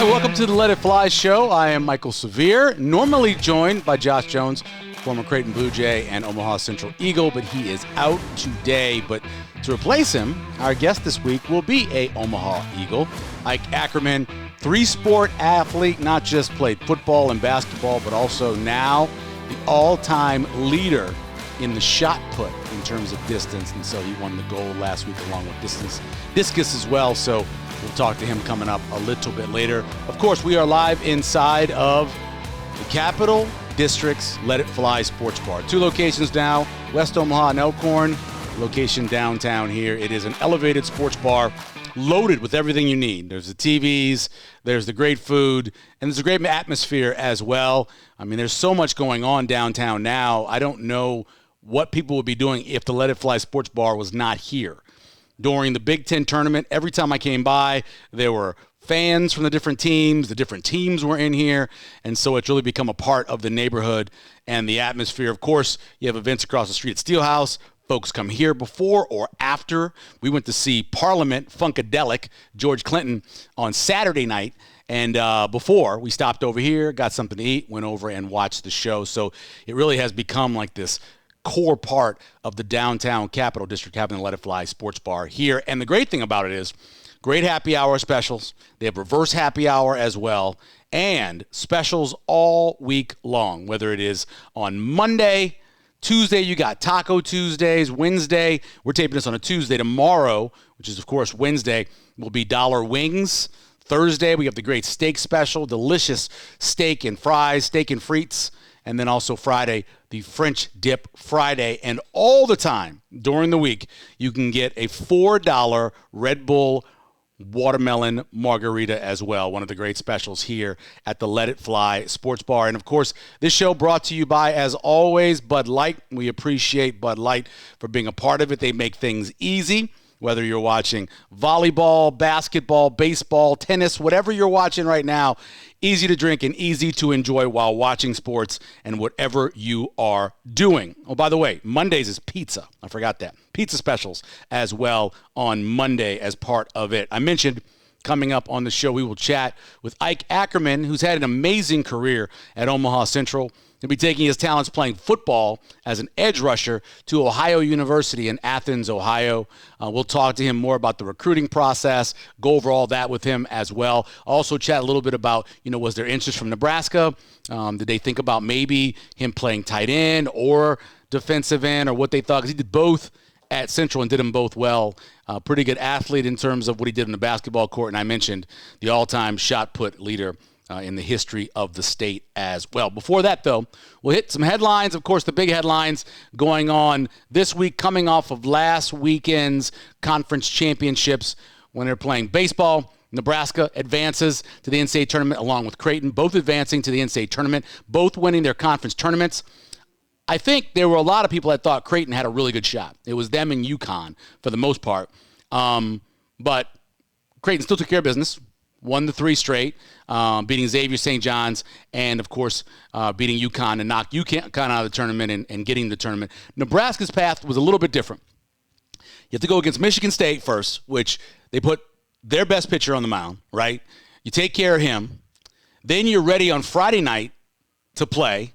Hi, welcome to the Let It Fly show. I am Mike'l Sever, normally joined by Josh Jones, former Creighton Blue Jay and Omaha Central Eagle, but he is out today. But to replace him, our guest this week will be a Omaha Eagle. Ike Ackerman, three-sport athlete, not just played football and basketball, but also now the all-time leader in the shot put in terms of distance. And so he won the gold last week along with discus as well. So we'll talk to him coming up a little bit later. Of course, we are live inside of the Capital District's Let It Fly Sports Bar. Two locations now, West Omaha and Elkhorn, location downtown here. It is an elevated sports bar loaded with everything you need. There's the TVs, there's the great food, and there's a great atmosphere as well. I mean, there's so much going on downtown now. I don't know what people would be doing if the Let It Fly Sports Bar was not here. During the Big Ten tournament, every time I came by, there were fans from the different teams were in here, and so it's really become a part of the neighborhood and the atmosphere. Of course, you have events across the street at Steelhouse. Folks come here before or after. We went to see Parliament Funkadelic, George Clinton, on Saturday night, and before, we stopped over here, got something to eat, went over and watched the show. So it really has become like this core part of the downtown Capital District, having the Let It Fly Sports Bar here. And the great thing about it is great happy hour specials. They have reverse happy hour as well, and specials all week long, whether it is on Monday, Tuesday, you got Taco Tuesdays. Wednesday, we're taping this on a Tuesday. Tomorrow, which is, of course, Wednesday, will be dollar wings. Thursday, we have the great steak special, delicious steak and fries, steak and frites. And then also Friday, the French Dip Friday. And all the time during the week, you can get a $4 Red Bull watermelon margarita as well. One of the great specials here at the Let It Fly Sports Bar. And, of course, this show brought to you by, as always, Bud Light. We appreciate Bud Light for being a part of it. They make things easy. Whether you're watching volleyball, basketball, baseball, tennis, whatever you're watching right now, easy to drink and easy to enjoy while watching sports and whatever you are doing. Oh, by the way, Mondays is pizza. I forgot that. Pizza specials as well on Monday as part of it. I mentioned coming up on the show, we will chat with Ike Ackerman, who's had an amazing career at Omaha Central. He'll be taking his talents playing football as an edge rusher to Ohio University in Athens, Ohio. We'll talk to him more about the recruiting process, go over all that with him as well. Also chat a little bit about, was there interest from Nebraska? Did they think about maybe him playing tight end or defensive end, or what they thought? Because he did both at Central and did them both well. Pretty good athlete in terms of what he did in the basketball court. And I mentioned the all-time shot put leader in the history of the state as well. Before that, though, we'll hit some headlines. Of course, the big headlines going on this week, coming off of last weekend's conference championships when they're playing baseball. Nebraska advances to the NCAA tournament along with Creighton, both advancing to the NCAA tournament, both winning their conference tournaments. I think there were a lot of people that thought Creighton had a really good shot. It was them and UConn for the most part. But Creighton still took care of business. Won the 3 straight, beating Xavier St. John's, and, of course, beating UConn and knocked UConn out of the tournament and getting the tournament. Nebraska's path was a little bit different. You have to go against Michigan State first, which they put their best pitcher on the mound, right? You take care of him. Then you're ready on Friday night to play,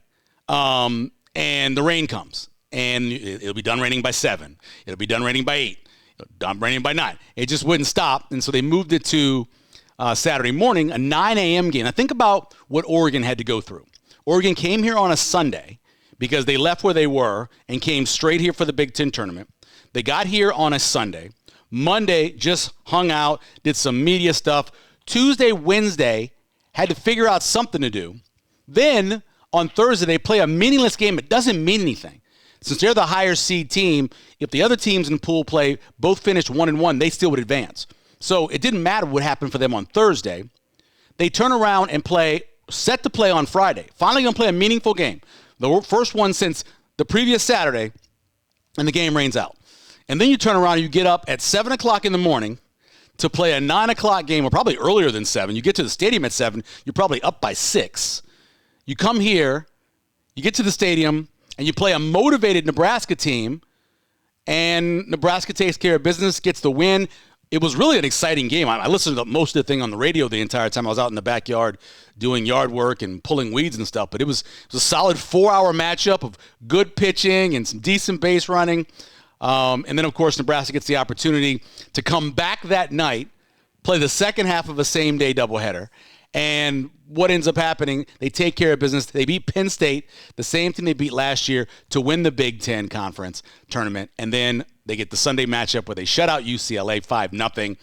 and the rain comes. And it'll be done raining by 7. It'll be done raining by 8. It'll be done raining by 9. It just wouldn't stop, and so they moved it to Saturday morning, a 9 a.m. game. Now think about what Oregon had to go through. Oregon came here on a Sunday because they left where they were and came straight here for the Big Ten tournament. They got here on a Sunday. Monday, just hung out, did some media stuff. Tuesday, Wednesday, had to figure out something to do. Then, on Thursday, they play a meaningless game. It doesn't mean anything. Since they're the higher seed team, if the other teams in pool play both finished 1-1, they still would advance. So it didn't matter what happened for them on Thursday. They turn around and set to play on Friday. Finally going to play a meaningful game. The first one since the previous Saturday, and the game rains out. And then you turn around and you get up at 7 o'clock in the morning to play a 9 o'clock game, or probably earlier than 7. You get to the stadium at 7. You're probably up by 6. You come here, you get to the stadium, and you play a motivated Nebraska team, and Nebraska takes care of business, gets the win. it was really an exciting game. I listened to most of the thing on the radio the entire time. I was out in the backyard doing yard work and pulling weeds and stuff. But it was a solid 4-hour matchup of good pitching and some decent base running. And then, of course, Nebraska gets the opportunity to come back that night, play the second half of a same-day doubleheader. And what ends up happening, they take care of business. They beat Penn State, the same thing they beat last year, to win the Big Ten Conference tournament. And then they get the Sunday matchup where they shut out UCLA 5-0,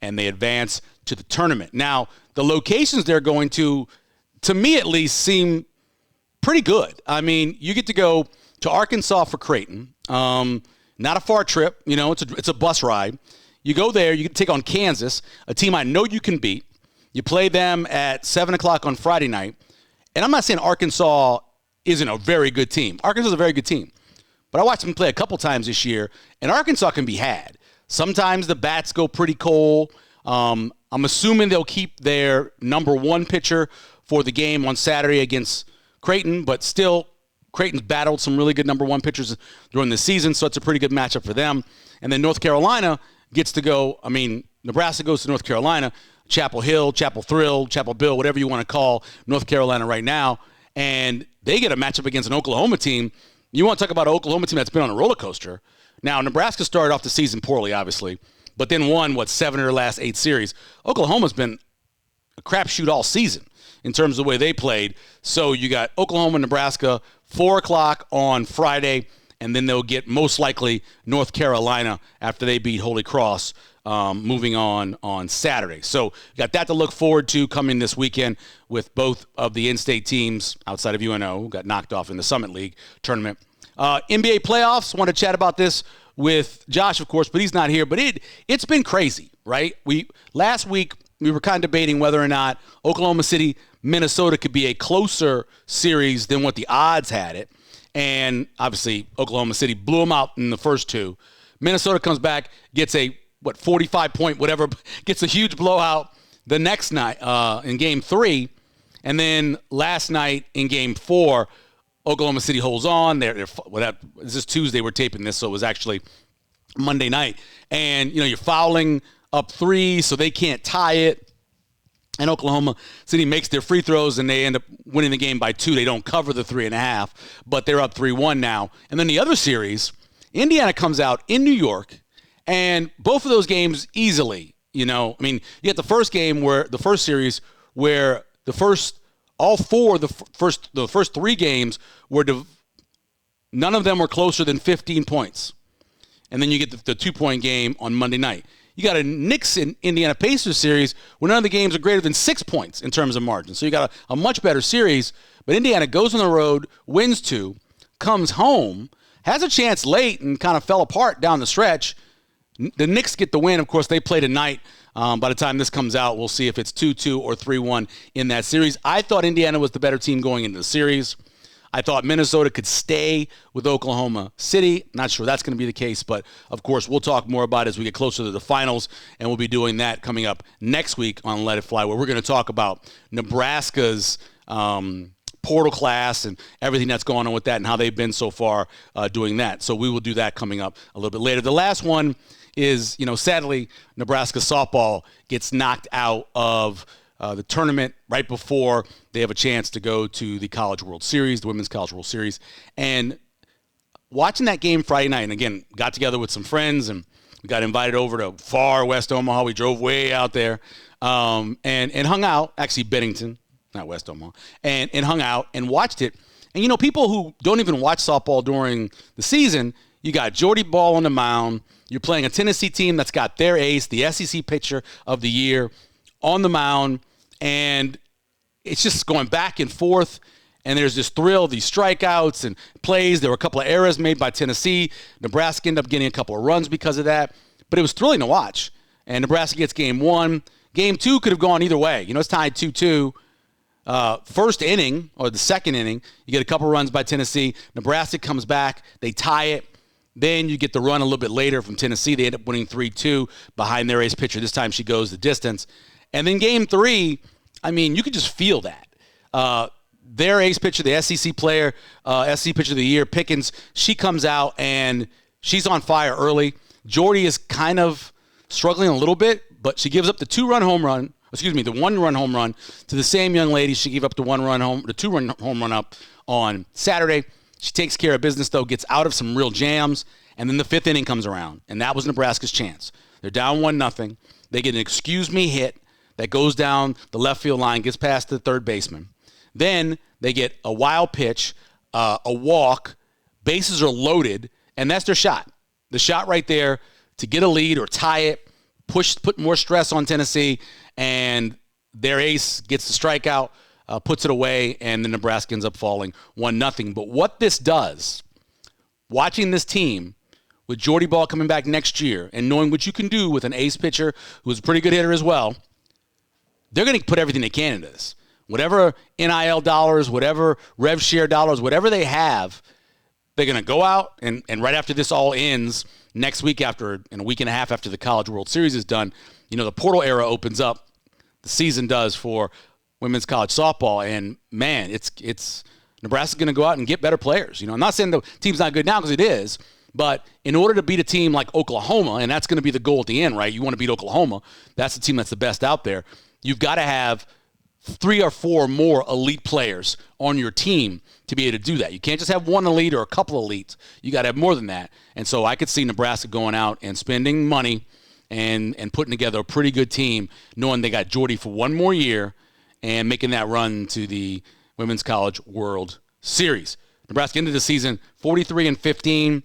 and they advance to the tournament. Now, the locations they're going to me at least, seem pretty good. I mean, you get to go to Arkansas for Creighton. Not a far trip. You know, it's a bus ride. You go there. You get to take on Kansas, a team I know you can beat. You play them at 7 o'clock on Friday night. And I'm not saying Arkansas isn't a very good team. Arkansas is a very good team. But I watched them play a couple times this year, and Arkansas can be had. Sometimes the bats go pretty cold. I'm assuming they'll keep their number one pitcher for the game on Saturday against Creighton, but still, Creighton's battled some really good number one pitchers during the season, so it's a pretty good matchup for them. And then North Carolina gets to go, Nebraska goes to North Carolina, Chapel Hill, Chapel Thrill, Chapel Bill, whatever you want to call North Carolina right now, and they get a matchup against an Oklahoma team. You want to talk about an Oklahoma team that's been on a roller coaster. Now, Nebraska started off the season poorly, obviously, but then won, 7 of their last 8 series. Oklahoma's been a crapshoot all season in terms of the way they played. So you got Oklahoma, Nebraska, 4 o'clock on Friday, and then they'll get most likely North Carolina after they beat Holy Cross, moving on Saturday. So you got that to look forward to coming this weekend with both of the in-state teams outside of UNO who got knocked off in the Summit League tournament. NBA playoffs, want to chat about this with Josh, of course, but he's not here. But it's been crazy, right? Last week we were kind of debating whether or not Oklahoma City, Minnesota could be a closer series than what the odds had it. And obviously Oklahoma City blew them out in the first 2. Minnesota comes back, gets a 45-point whatever, gets a huge blowout the next night in Game 3. And then last night in Game 4, Oklahoma City holds on. This is Tuesday we're taping this, so it was actually Monday night. And, you're fouling up 3, so they can't tie it. And Oklahoma City makes their free throws, and they end up winning the game by 2. They don't cover the 3.5, but they're up 3-1 now. And then the other series, Indiana comes out in New York, and both of those games easily, you get the first game the first 3 games none of them were closer than 15 points. And then you get the 2-point game on Monday night. You got a Knicks and Indiana Pacers series where none of the games are greater than 6 points in terms of margin. So you got a much better series, but Indiana goes on the road, wins 2, comes home, has a chance late and kind of fell apart down the stretch. The Knicks get the win. Of course, they play tonight. By the time this comes out, we'll see if it's 2-2 or 3-1 in that series. I thought Indiana was the better team going into the series. I thought Minnesota could stay with Oklahoma City. Not sure that's going to be the case, but, of course, we'll talk more about it as we get closer to the finals, and we'll be doing that coming up next week on Let It Fly, where we're going to talk about Nebraska's portal class and everything that's going on with that and how they've been so far doing that. So we will do that coming up a little bit later. The last one is, sadly, Nebraska softball gets knocked out of the tournament right before they have a chance to go to the College World Series, the Women's College World Series. And watching that game Friday night, and again, got together with some friends, and we got invited over to far West Omaha. We drove way out there and hung out, actually Bennington, not West Omaha, and hung out and watched it. And, people who don't even watch softball during the season, you got Jordy Ball on the mound. You're playing a Tennessee team that's got their ace, the SEC pitcher of the year, on the mound, and it's just going back and forth, and there's this thrill, these strikeouts and plays. There were a couple of errors made by Tennessee. Nebraska ended up getting a couple of runs because of that, but it was thrilling to watch. And Nebraska gets Game 1. Game 2 could have gone either way. It's tied 2-2. First inning, or the second inning, you get a couple runs by Tennessee. Nebraska comes back. They tie it. Then you get the run a little bit later from Tennessee. They end up winning 3-2 behind their ace pitcher. This time she goes the distance. And then Game 3, you could just feel that. Their ace pitcher, the SEC player, SEC pitcher of the year, Pickens, she comes out and she's on fire early. Jordy is kind of struggling a little bit, but she gives up the one-run home run to the same young lady she gave up the two-run home run up on Saturday. She takes care of business, though, gets out of some real jams, and then the 5th inning comes around, and that was Nebraska's chance. They're down 1-0. They get an excuse-me hit that goes down the left field line, gets past the third baseman. Then they get a wild pitch, a walk, bases are loaded, and that's their shot. The shot right there to get a lead or tie it, put more stress on Tennessee, and their ace gets the strikeout, puts it away, and then Nebraska ends up falling 1-0. But what this does, watching this team with Jordy Ball coming back next year and knowing what you can do with an ace pitcher who's a pretty good hitter as well, they're going to put everything they can into this. Whatever NIL dollars, whatever rev share dollars, whatever they have, they're going to go out and right after this all ends, next week in a week and a half after the College World Series is done, the portal era opens up. The season does for women's college softball, and man, it's Nebraska's going to go out and get better players. I'm not saying the team's not good now because it is, but in order to beat a team like Oklahoma, and that's going to be the goal at the end, right? You want to beat Oklahoma. That's the team that's the best out there. You've got to have 3 or 4 more elite players on your team to be able to do that. You can't just have one elite or a couple elites. You got to have more than that. And so I could see Nebraska going out and spending money and putting together a pretty good team, knowing they got Jordy for one more year and making that run to the Women's College World Series. Nebraska ended the season 43-15.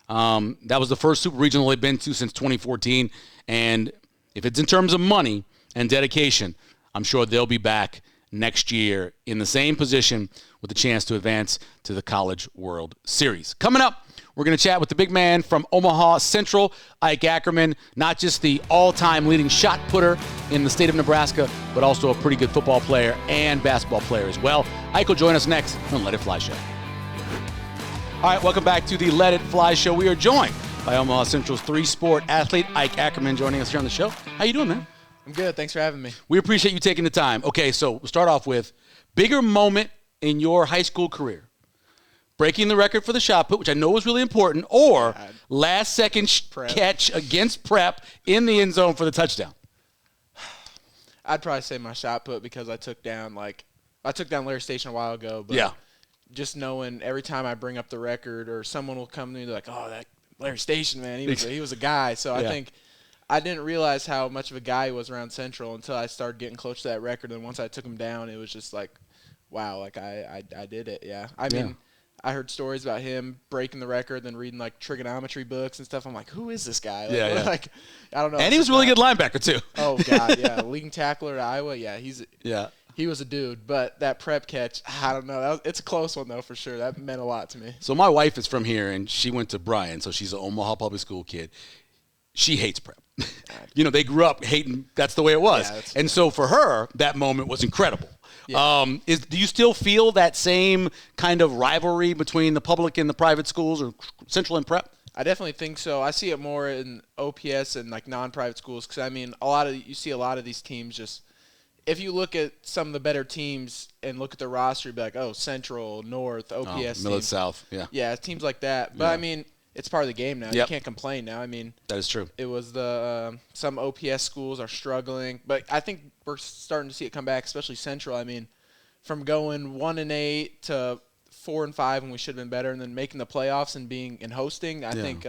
That was the first super regional they've been to since 2014. And if it's in terms of money and dedication, I'm sure they'll be back next year in the same position with a chance to advance to the College World Series. Coming up, we're going to chat with the big man from Omaha Central, Ike Ackerman, not just the all-time leading shot putter in the state of Nebraska, but also a pretty good football player and basketball player as well. Ike will join us next on Let It Fly Show. All right, welcome back to the Let It Fly Show. We are joined by Omaha Central's 3-sport athlete, Ike Ackerman, joining us here on the show. How you doing, man? I'm good. Thanks for having me. We appreciate you taking the time. Okay, so we'll start off with bigger moment in your high school career. Breaking the record for the shot put, which I know was really important, or last-second catch against Prep in the end zone for the touchdown. I'd probably say my shot put because I took down Larry Station a while ago. But just knowing every time I bring up the record or someone will come to me, they're like, oh, that Larry Station, man, he was a guy. So I think I didn't realize how much of a guy he was around Central until I started getting close to that record. And once I took him down, it was just like, wow, like I did it. Yeah. I mean, I heard stories about him breaking the record, then reading like trigonometry books and stuff. I'm like, who is this guy? Like, like I don't know. And he was a really good linebacker too. Oh God, yeah, leading tackler at Iowa. Yeah, he was a dude. But that Prep catch, I don't know. It's a close one though for sure. That meant a lot to me. So my wife is from here, and she went to Bryan, so she's an Omaha public school kid. She hates Prep. They grew up hating. That's the way it was. And so for her, that moment was incredible. Yeah. Do you still feel that same kind of rivalry between the public and the private schools, or Central and Prep? I definitely think so. I see it more in OPS and like non-private schools because, I mean, you see a lot of these teams just – if you look at some of the better teams and look at the roster, you'd be like, oh, Central, North, OPS. Millard South, yeah. Yeah, teams like that. But, I mean – it's part of the game now. Yep. You can't complain now. I mean, that is true. It was some OPS schools are struggling, but I think we're starting to see it come back, especially Central. I mean, from going 1-8 to 4-5 when we should have been better, and then making the playoffs and hosting. I think,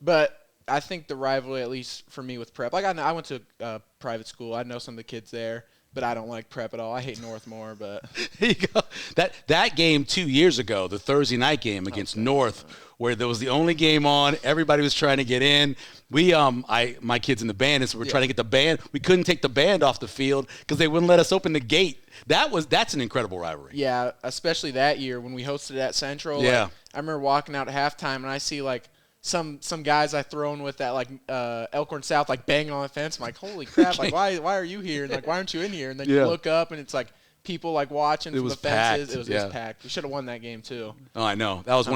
but I think the rivalry, at least for me with Prep, like I went to private school. I know some of the kids there. But I don't like Prep at all. I hate North more. But there you go. That game 2 years ago, the Thursday night game against North, where there was the only game on, everybody was trying to get in. My kids in the band, and so we're trying to get the band. We couldn't take the band off the field because they wouldn't let us open the gate. That's an incredible rivalry. Yeah, especially that year when we hosted at Central. Yeah, like, I remember walking out at halftime and I see like some guys I thrown with that like Elkhorn South like banging on the fence. I'm like, holy crap! Like why are you here? And like why aren't you in here? And then you look up and it's like people like watching from the fences. It was packed. We should have won that game too. Oh, I know. That was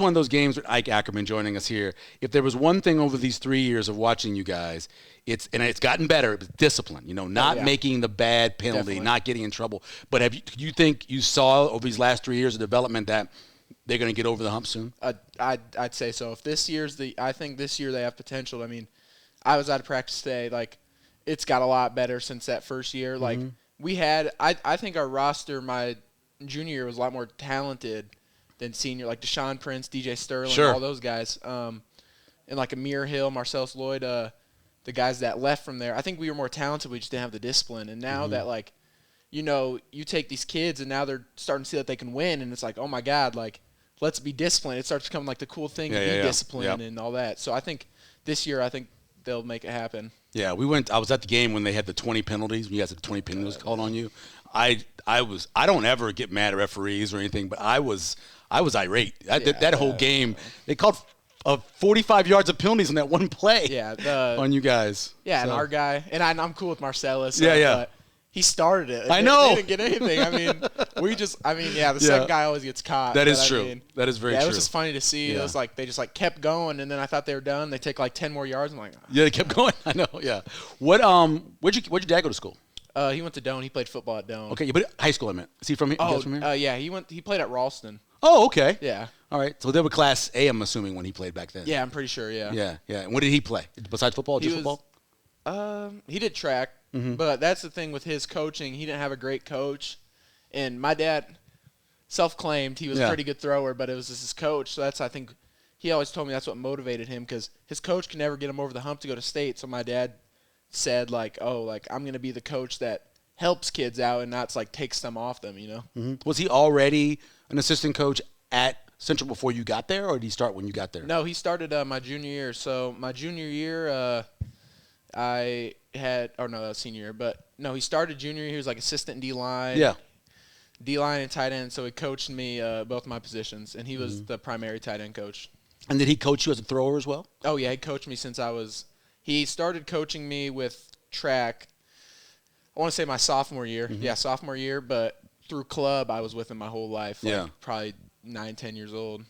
one of those games with Ike Ackerman joining us here. If there was one thing over these 3 years of watching you guys, it's gotten better. It's discipline. Not making the bad penalty, not getting in trouble. But do you think you saw over these last 3 years of development that they're going to get over the hump soon? I'd say so. If I think this year they have potential. I mean, I was out of practice today. Like, it's got a lot better since that first year. Like, we had I think our roster my junior year was a lot more talented than senior. Like Deshaun Prince, DJ Sterling, all those guys. And like Amir Hill, Marcellus Lloyd, the guys that left from there. I think we were more talented. We just didn't have the discipline. And now that, like, you know, you take these kids and now they're starting to see that they can win. And it's like, oh, my God, like, let's be disciplined. It starts becoming like the cool thing to be disciplined and all that. So I think this year, they'll make it happen. Yeah, I was at the game when they had the 20 penalties. When you guys had the 20 penalties called on you. I don't ever get mad at referees or anything, but I was irate. That whole game, they called 45 yards of penalties in that one play. On you guys. Yeah, so. And our guy, and I'm cool with Marcellus. But he started it. I know. They didn't get anything. I mean, the second guy always gets caught. That is true. That is very true. It was just funny to see. It was like they just like kept going, and then I thought they were done. They take like 10 more yards. I'm like, oh. Yeah, they kept going. I know. Yeah. Where'd your dad go to school? He went to Doane. He played football at Doane. Okay, but high school I meant. Is he from here? Yeah. He played at Ralston. Oh, okay. Yeah. All right. So they were Class A, I'm assuming, when he played back then. Yeah, I'm pretty sure. Yeah. Yeah. And what did he play besides football? Just football? He did track. But that's the thing with his coaching. He didn't have a great coach. And my dad self-claimed he was a pretty good thrower, but it was just his coach. So I think he always told me that's what motivated him because his coach could never get him over the hump to go to state. So my dad said, like, I'm going to be the coach that helps kids out and not, like, takes them off them, you know? Was he already an assistant coach at Central before you got there, or did he start when you got there? No, he started my junior year. So my junior year that was senior year. But, no, he started junior year. He was, like, assistant D-line. Yeah. D-line and tight end. So he coached me both my positions, and he was the primary tight end coach. And did he coach you as a thrower as well? Oh, yeah. He coached me since he started coaching me with track, I want to say my sophomore year. Yeah, sophomore year. But through club, I was with him my whole life. Probably 9, 10 years old.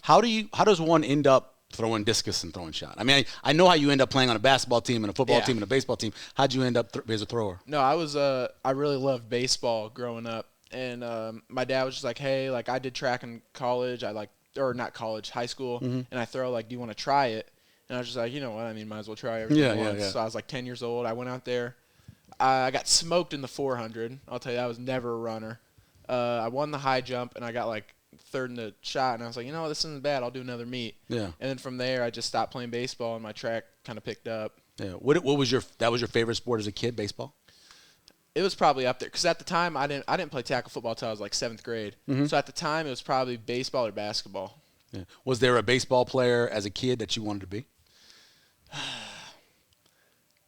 How does one end up throwing discus and throwing shot? I mean, I know how you end up playing on a basketball team and a football team and a baseball team. How'd you end up as a thrower? No, I really loved baseball growing up. And my dad was just like, hey, like I did track in college. Not college, high school. And I throw, like, do you want to try it? And I was just like, you know what? I mean, might as well try everything once. Yeah. So I was like 10 years old. I went out there. I got smoked in the 400. I'll tell you, I was never a runner. I won the high jump, and I got, like, third in the shot. And I was like, you know what? This isn't bad. I'll do another meet. Yeah. And then from there, I just stopped playing baseball, and my track kind of picked up. Yeah. What was your favorite sport as a kid, baseball? It was probably up there because at the time I didn't play tackle football until I was like 7th grade. So at the time it was probably baseball or basketball. Yeah. Was there a baseball player as a kid that you wanted to be?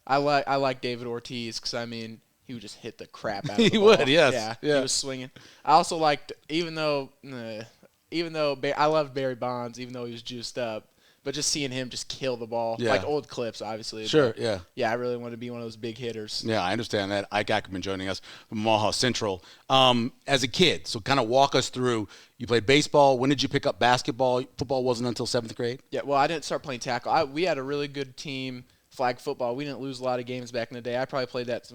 I like David Ortiz because I mean he would just hit the crap out of the he ball. would, yes. Yeah, he was swinging. I also liked even though I loved Barry Bonds even though he was juiced up. But just seeing him just kill the ball, like old clips, obviously. Sure, but yeah, I really wanted to be one of those big hitters. Yeah, I understand that. Ike Ackerman joining us from Omaha Central. As a kid, so kind of walk us through, you played baseball. When did you pick up basketball? Football wasn't until 7th grade? Yeah, well, I didn't start playing tackle. We had a really good team, flag football. We didn't lose a lot of games back in the day. I probably played that,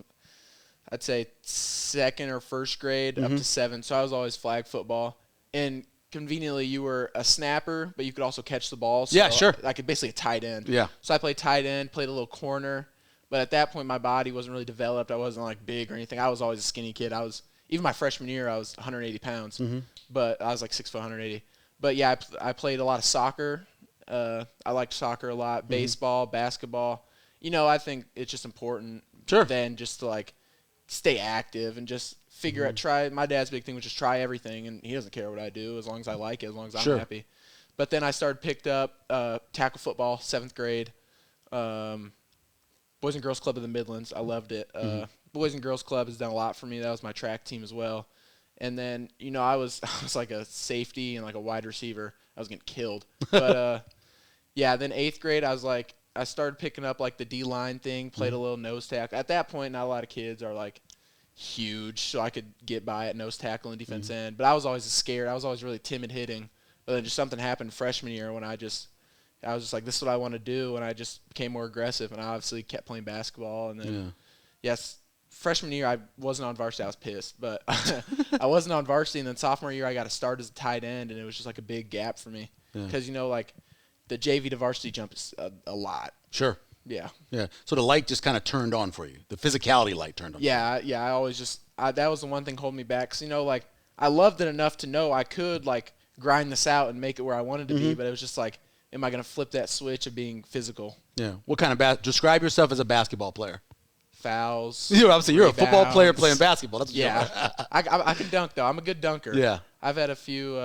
I'd say, 2nd or 1st grade up to 7. So I was always flag football. And conveniently, you were a snapper, but you could also catch the ball. So yeah, sure. I could basically a tight end. Yeah. So I played tight end, played a little corner, but at that point, my body wasn't really developed. I wasn't like big or anything. I was always a skinny kid. Even my freshman year, I was 180 pounds, but I was like 6 foot 180. But yeah, I played a lot of soccer. I liked soccer a lot. Baseball, basketball. You know, I think it's just important. Then just to like stay active and just figure out, my dad's big thing was just try everything, and he doesn't care what I do as long as I like it, as long as I'm happy. But then I picked up tackle football, 7th grade, Boys and Girls Club of the Midlands. I loved it. Boys and Girls Club has done a lot for me. That was my track team as well. And then, you know, I was like a safety and like a wide receiver. I was getting killed. But, yeah, then 8th grade, I started picking up like the D-line thing, played a little nose tackle. At that point, not a lot of kids are like huge, so I could get by at nose tackle and defense end. But I was always scared. I was always really timid hitting. But then just something happened freshman year when I was just like, this is what I want to do, and I just became more aggressive, and I obviously kept playing basketball. And then, yes, freshman year I wasn't on varsity. I was pissed, but I wasn't on varsity. And then sophomore year I got to start as a tight end, and it was just like a big gap for me because, you know, like the JV to varsity jump is a lot. Sure. Yeah. Yeah. So the light just kind of turned on for you. The physicality light turned on. Yeah, I always that was the one thing holding me back. 'Cause, like, I loved it enough to know I could, like, grind this out and make it where I wanted to be, but it was just like, am I going to flip that switch of being physical? Yeah. What kind of describe yourself as a basketball player? Fouls. Obviously, you're a rebounds. football player playing basketball. That's I can dunk, though. I'm a good dunker. Yeah. I've had a few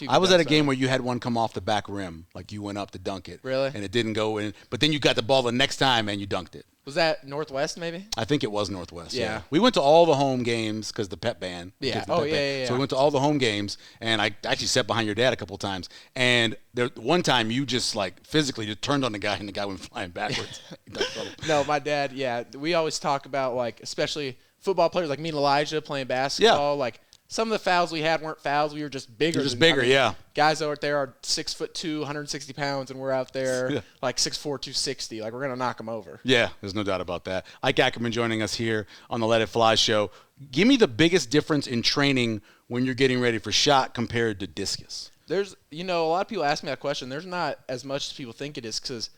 I was at a game where you had one come off the back rim, like you went up to dunk it. Really? And it didn't go in, but then you got the ball the next time and you dunked it. Was that Northwest, maybe? I think it was Northwest. Yeah. We went to all the home games because the pep band. Yeah. So we went to all the home games, and I actually sat behind your dad a couple of times. And one time you just, like, physically just turned on the guy, and the guy went flying backwards. No, my dad, we always talk about, like, especially football players like me and Elijah playing basketball. Like, some of the fouls we had weren't fouls. We were just bigger. Guys out there are 6'2", 160 pounds, and we're out there like 6'4", 260. Like, we're going to knock them over. Yeah, there's no doubt about that. Ike Ackerman joining us here on the Let It Fly show. Give me the biggest difference in training when you're getting ready for shot compared to discus. There's, a lot of people ask me that question. There's not as much as people think it is, because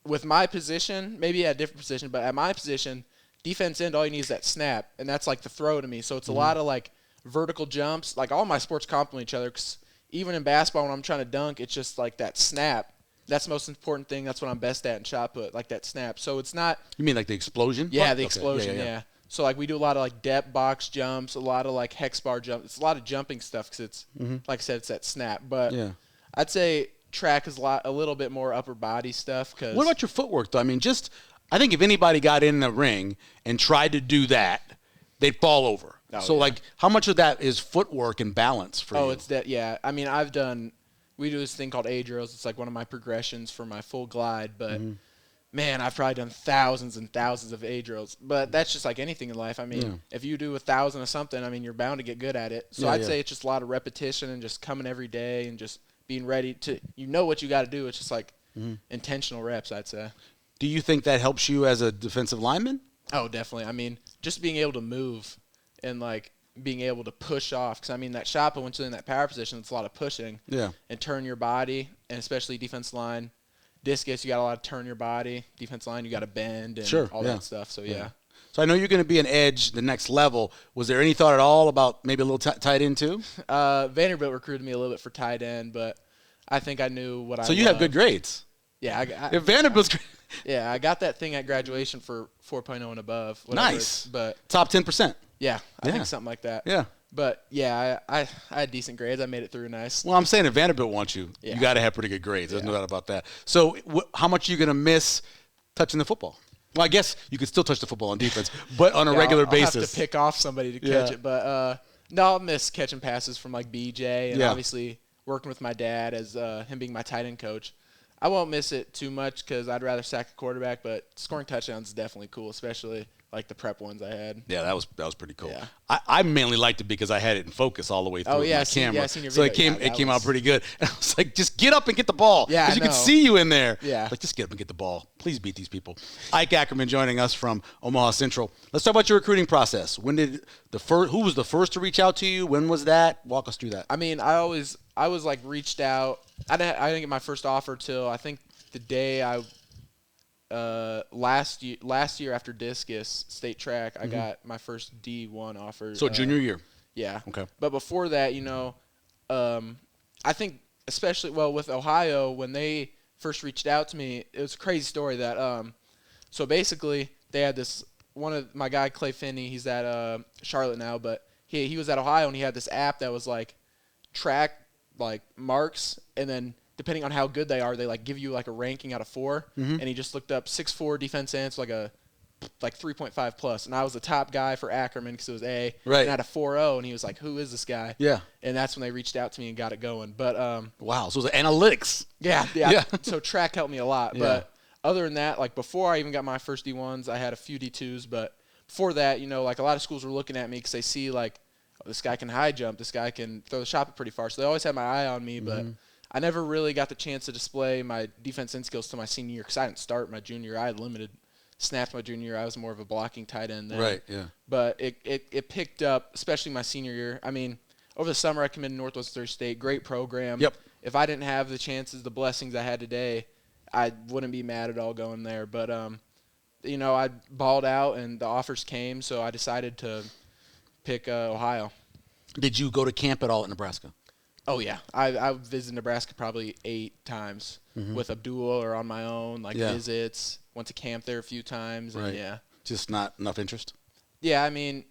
with my position, maybe at a different position, but at my position, defense end, all you need is that snap, and that's like the throw to me. So it's a lot of, like, vertical jumps. Like, all my sports complement each other, because even in basketball when I'm trying to dunk, it's just like that snap. That's the most important thing. That's what I'm best at in shot put, like that snap. So it's not – You mean like the explosion? Yeah, the explosion, yeah. So, like, we do a lot of, like, depth box jumps, a lot of, like, hex bar jumps. It's a lot of jumping stuff because it's, like I said, it's that snap. But I'd say track is a little bit more upper body stuff. Cause what about your footwork, though? I mean, I think if anybody got in the ring and tried to do that, they'd fall over. Like, how much of that is footwork and balance for you? Oh, it's that, yeah. I mean, we do this thing called A drills. It's like one of my progressions for my full glide. But, man, I've probably done thousands and thousands of A drills. But that's just like anything in life. I mean, if you do 1,000 of something, I mean, you're bound to get good at it. So I'd say it's just a lot of repetition and just coming every day and just being ready to, what you got to do. It's just like intentional reps, I'd say. Do you think that helps you as a defensive lineman? Oh, definitely. I mean, just being able to move and, like, being able to push off. Because, I mean, that shot put, once you're in that power position, it's a lot of pushing. Yeah. And turn your body, and especially defense line. Discus, you got a lot of turn your body. Defense line, you got to bend and all that stuff. So, yeah. So I know you're going to be an edge the next level. Was there any thought at all about maybe a little tight end too? Vanderbilt recruited me a little bit for tight end, but I think I knew what I So you have good grades. Yeah. If Vanderbilt's yeah, I got that thing at graduation for 4.0 and above. Nice. But top 10%. Yeah, I think something like that. Yeah. But, yeah, I had decent grades. I made it through nice. Well, I'm saying if Vanderbilt wants you, you got to have pretty good grades. There's no doubt about that. So how much are you going to miss touching the football? Well, I guess you could still touch the football on defense, but on a regular basis. I'll have to pick off somebody to catch it. But, no, I'll miss catching passes from, like, BJ and obviously working with my dad as him being my tight end coach. I won't miss it too much because I'd rather sack a quarterback, but scoring touchdowns is definitely cool, especially like the prep ones I had. Yeah, that was pretty cool. Yeah. I mainly liked it because I had it in focus all the way through my camera. Yeah, seen your so video. it came out pretty good. And I was like, just get up and get the ball. Yeah, because you could see you in there. Yeah. Like, just get up and get the ball. Please beat these people. Ike Ackerman joining us from Omaha Central. Let's talk about your recruiting process. Who was the first to reach out to you? When was that? Walk us through that. I mean, I was like reached out. I didn't get my first offer till I think the day last year after discus state track, I got my first D1 offer. So junior year. Yeah. Okay. But before that, I think especially with Ohio, when they first reached out to me, it was a crazy story that so basically they had this one of my guy Clay Finney, he's at Charlotte now, but he was at Ohio and he had this app that was like track like marks, and then depending on how good they are, they like give you like a ranking out of 4. And he just looked up 6'4" defense ends, like 3.5 plus, and I was the top guy for Ackerman because it was A. Right. And I had a 4.0, and he was like, "Who is this guy?" Yeah. And that's when they reached out to me and got it going. But wow, so it was analytics. Yeah. So track helped me a lot. But other than that, like before I even got my first D1s, I had a few D2s. But before that, like a lot of schools were looking at me because they see like, oh, this guy can high jump, this guy can throw the shot pretty far. So they always had my eye on me, but I never really got the chance to display my defense end skills to my senior year because I didn't start my junior year. I had limited snaps my junior year. I was more of a blocking tight end then. Right, yeah. But it picked up, especially my senior year. I mean, over the summer I committed to Northwest Thursday State. Great program. Yep. If I didn't have the chances, the blessings I had today, I wouldn't be mad at all going there. But I balled out and the offers came, so I decided to pick Ohio. Did you go to camp at all at Nebraska? Oh yeah, I visited Nebraska probably 8 times with Abdul or on my own, visits. Went to camp there a few times. And right. Just not enough interest. Yeah, I mean,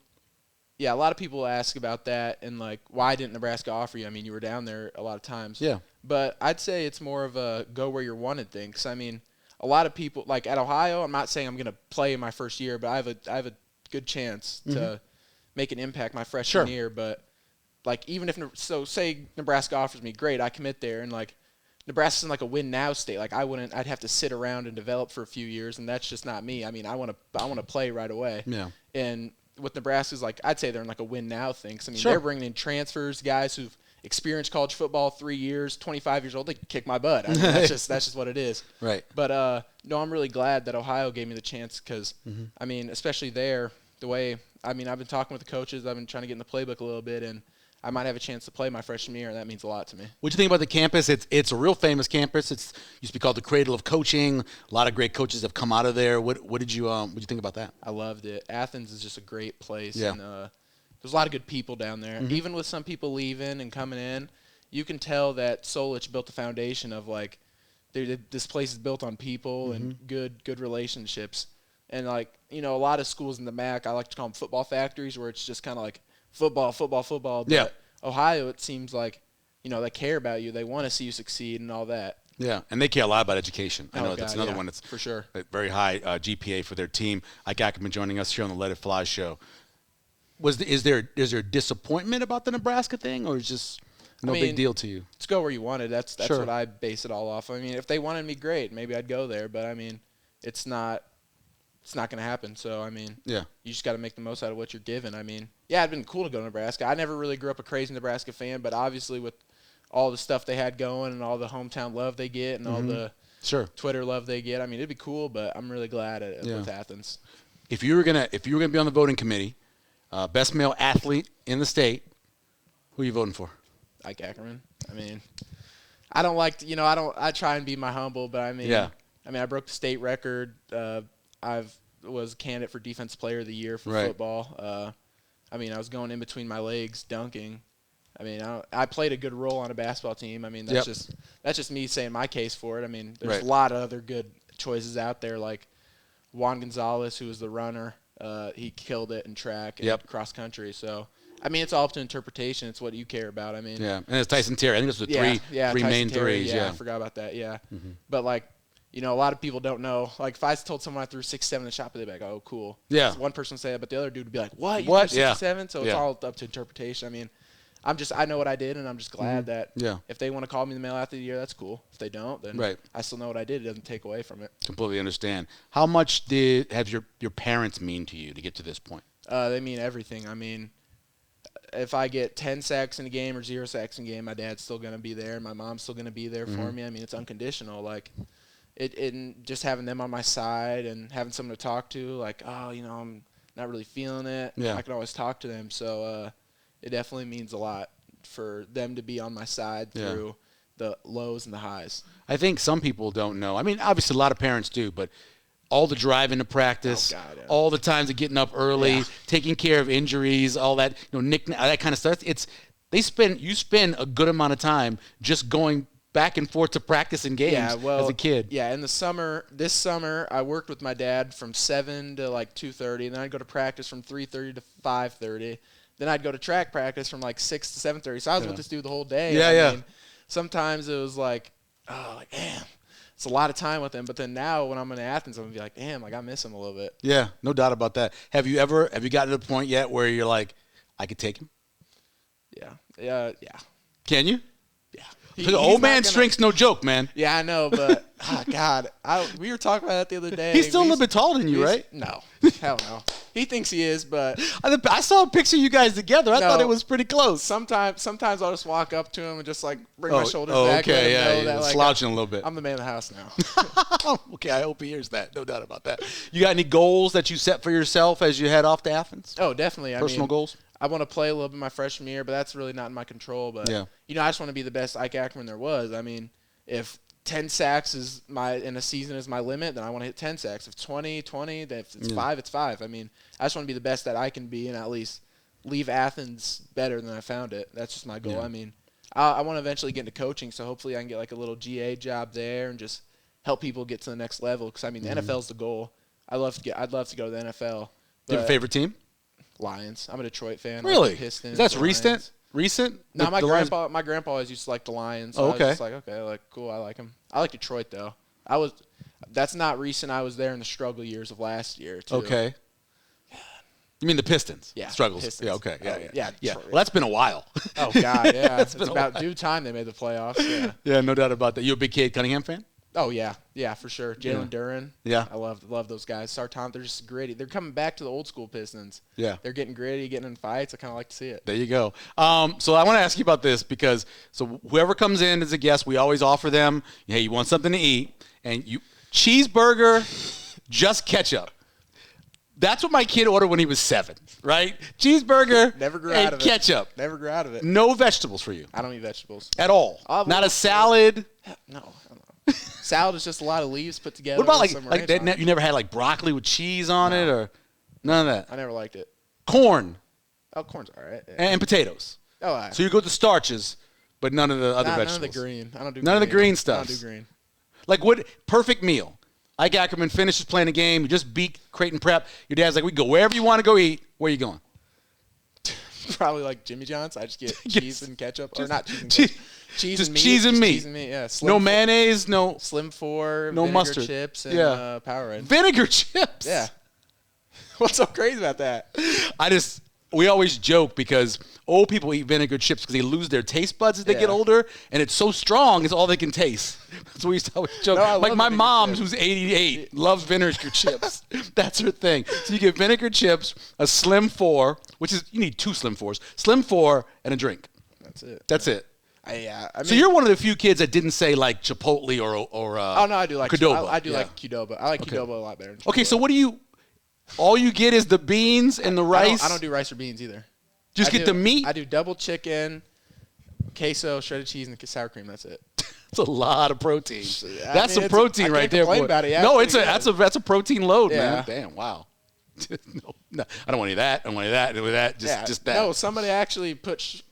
a lot of people ask about that and why didn't Nebraska offer you? I mean, you were down there a lot of times. Yeah. But I'd say it's more of a go where you're wanted thing. 'Cause, I mean, a lot of people at Ohio. I'm not saying I'm going to play in my first year, but I have a good chance to make an impact my freshman year. But even if say Nebraska offers me, great, I commit there, and Nebraska's in a win now state. I'd have to sit around and develop for a few years, and that's just not me. I mean, I want to play right away. Yeah. And with Nebraska's I'd say they're in a win now thing. 'Cause, I mean, they're bringing in transfers, guys who've experienced college football 3 years, 25 years old. They can kick my butt. I mean, that's just what it is. Right. But no, I'm really glad that Ohio gave me the chance because I mean, especially there, the way I've been talking with the coaches. I've been trying to get in the playbook a little bit, and I might have a chance to play my freshman year, and that means a lot to me. What do you think about the campus? It's a real famous campus. It used to be called the cradle of coaching. A lot of great coaches have come out of there. What did you think about that? I loved it. Athens is just a great place. Yeah. And there's a lot of good people down there. Even with some people leaving and coming in, you can tell that Solich built the foundation of this place is built on people and good relationships. And a lot of schools in the MAC, I like to call them football factories, where it's just kind of football. But yeah. Ohio, it seems they care about you. They want to see you succeed and all that. Yeah, and they care a lot about education. I know that's another one that's for sure. A very high GPA for their team. Ike Ackerman joining us here on the Let It Fly show. Is there disappointment about the Nebraska thing, or is just big deal to you? Let's go where you wanted. That's sure. what I base it all off. I mean, if they wanted me, great. Maybe I'd go there. But I mean, it's not going to happen. So I mean, you just got to make the most out of what you're given. I mean, it'd been cool to go to Nebraska. I never really grew up a crazy Nebraska fan, but obviously with all the stuff they had going and all the hometown love they get and all the Twitter love they get, I mean, it'd be cool. But I'm really glad with Athens. If you were gonna be on the voting committee, best male athlete in the state, who are you voting for? Ike Ackerman. I mean, I don't I try and be my humble, but I mean, I broke the state record. I was a candidate for Defensive Player of the Year for football. I was going in between my legs dunking. I mean, I played a good role on a basketball team. I mean, that's just me saying my case for it. I mean, there's a lot of other good choices out there, like Juan Gonzalez, who was the runner. He killed it in track and cross country. So, I mean, it's all up to interpretation. It's what you care about. I mean, and it's Tyson Terry. I think it's the three main threes. Yeah, I forgot about that. Yeah, but a lot of people don't know. If I told someone I threw 6'7" in the shot, they'd be like, "Oh, cool." Yeah. So one person would say that, but the other dude would be like, "What? You threw 6'7"?" So it's all up to interpretation. I mean, I know what I did, and I'm just glad that if they want to call me the male athlete of the year, that's cool. If they don't, then I still know what I did. It doesn't take away from it. Completely understand. How much have your parents mean to you to get to this point? They mean everything. I mean, if I get 10 sacks in a game or 0 sacks in a game, my dad's still going to be there. My mom's still going to be there for me. I mean, it's unconditional. It just having them on my side and having someone to talk to, I'm not really feeling it. Yeah. I can always talk to them. So it definitely means a lot for them to be on my side through the lows and the highs. I think some people don't know. I mean, obviously a lot of parents do, but all the driving to practice, all the times of getting up early, taking care of injuries, all that, that kind of stuff. You spend a good amount of time just going back and forth to practice and games as a kid. Yeah, in the this summer, I worked with my dad from 7 to 2:30, and then I'd go to practice from 3:30 to 5:30. Then I'd go to track practice from 6 to 7:30. So I was with this dude the whole day. I mean, sometimes it was damn, it's a lot of time with him. But then now when I'm in Athens, I'm going to be like, damn, I miss him a little bit. Yeah, no doubt about that. Have you gotten to the point yet where you're like, I could take him? Yeah. Can you? Yeah. Old man strength's no joke, man. Yeah, I know, but God, we were talking about that the other day. He's still a little bit taller than you, right? No, hell no. He thinks he is, but I saw a picture of you guys together. I thought it was pretty close. Sometimes I'll just walk up to him and just bring my shoulders back. Okay, yeah, slouching a little bit. I'm the man of the house now. Okay, I hope he hears that. No doubt about that. You got any goals that you set for yourself as you head off to Athens? Oh, definitely. Personal goals? I want to play a little bit my freshman year, but that's really not in my control. But, I just want to be the best Ike Ackerman there was. I mean, if 10 sacks in a season is my limit, then I want to hit 10 sacks. If 20, then if it's 5, it's 5. I mean, I just want to be the best that I can be and at least leave Athens better than I found it. That's just my goal. I mean, I want to eventually get into coaching, so hopefully I can get like a little GA job there and just help people get to the next level. Because I mean, the NFL's the goal. I'd love to go to the NFL. Do you have a favorite team? Lions. I'm a Detroit fan. Really? Like Pistons. That's recent. Recent? No, my grandpa always used to like the Lions. So okay. I was just like, okay, like cool. I like them. I like Detroit though. That's not recent. I was there in the struggle years of last year too. Okay. You mean the Pistons? Yeah. Struggles. Pistons. Yeah. Okay. Yeah. Detroit. Well, that's been a while. Oh God, yeah. It's it's about due time they made the playoffs. Yeah. Yeah, no doubt about that. You a big Cade Cunningham fan? Oh yeah, for sure. Jalen Duren. Yeah. I love those guys. Sarton, they're just gritty. They're coming back to the old school Pistons. Yeah. They're getting gritty, getting in fights. I kind of like to see it. There you go. So I want to ask you about this because whoever comes in as a guest, we always offer them, hey, you want something to eat, and cheeseburger, just ketchup. That's what my kid ordered when he was 7, right? Cheeseburger Never grew and out of it. ketchup. Never grew out of it. No vegetables for you. I don't eat vegetables. At all. Not a salad. No. I don't know. Salad is just a lot of leaves put together. What about like that? You never had like broccoli with cheese on it or none of that? I never liked it. Corn. Oh, corn's all right. Yeah. And potatoes. Oh, all right. So you go to starches, but none of the other vegetables. None of the green. I don't do none green. of the green stuff. I don't do green. Like what perfect meal? Ike Ackerman finishes playing a game. You just beat Creighton Prep. Your dad's like, we can go wherever you want to go eat. Where are you going? Probably like Jimmy John's. I just get cheese and ketchup. Or not cheese and ketchup. Cheese just and meat. Cheese and meat. Cheese and meat, yeah. No mayonnaise, no. Slim 4, no vinegar mustard. chips, and Powerade. Vinegar chips? Yeah. What's so crazy about that? We always joke because old people eat vinegar chips because they lose their taste buds as they get older, and it's so strong, it's all they can taste. So we used to always joke. No, like my mom, chips. who's 88, loves vinegar chips. That's her thing. So you get vinegar chips, a Slim 4, which is, you need 2 Slim 4s, Slim 4, and a drink. That's it. I mean, so you're one of the few kids that didn't say like Chipotle or oh no, I do like Qdoba. I do like Qdoba. I like Qdoba a lot better. Okay, so what do you? All you get is the beans and the rice. I don't do rice or beans either. Just get the meat. I do double chicken, queso, shredded cheese, and sour cream. That's it. That's a lot of protein. That's some protein right there, boy. About it. Yeah, no, that's a protein load, man. Yeah. Damn, wow. No, I don't want any of that. I don't want any of that. Just that. No, somebody actually put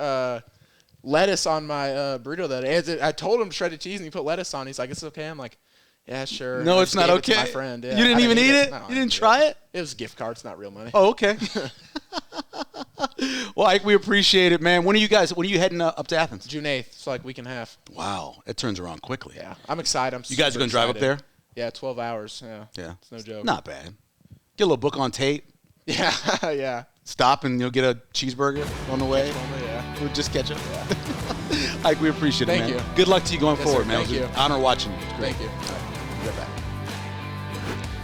lettuce on my burrito that day. I told him shredded cheese, and he put lettuce on. He's like, "It's okay." I'm like, "Yeah, sure." No, it's not okay. My friend, you didn't even eat it. No, you didn't try it. It was a gift card. It's not real money. Oh, okay. Well, Ike, we appreciate it, man. When are you heading up to Athens? June 8th. It's like a week and a half. Wow, it turns around quickly. Yeah, I'm excited. You guys are going to drive up there? Yeah, 12 hours. Yeah. It's no joke. Not bad. Get a little book on tape. Yeah, yeah. Stop and you'll get a cheeseburger on the way. Yeah. We'll just catch up. Yeah. Ike, we appreciate it, man. Thank you. Good luck to you going forward, man. Thank you. It was an honor watching you. It's great. Thank you. All right. Right back.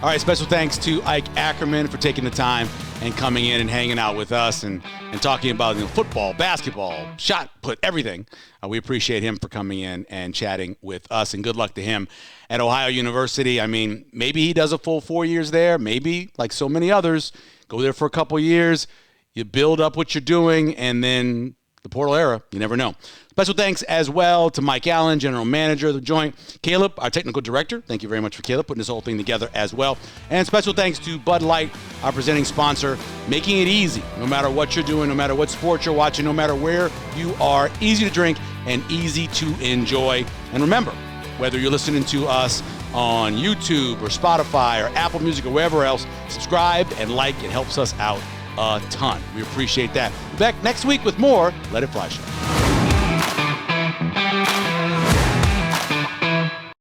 All right, special thanks to Ike Ackerman for taking the time and coming in and hanging out with us and talking about football, basketball, shot put, everything. We appreciate him for coming in and chatting with us, and good luck to him at Ohio University. I mean, maybe he does a full 4 years there. Maybe, like so many others, go there for a couple years. You build up what you're doing, and then the portal era, you never know. Special thanks as well to Mike Allen, General Manager of the Joint. Caleb, our Technical Director. Thank you very much for Caleb putting this whole thing together as well. And special thanks to Bud Light, our presenting sponsor, making it easy, no matter what you're doing, no matter what sport you're watching, no matter where you are, easy to drink and easy to enjoy. And remember, whether you're listening to us on YouTube or Spotify or Apple Music or wherever else, subscribe and like. It helps us out a ton. We appreciate that. We'll be back next week with more Let It Fly Show.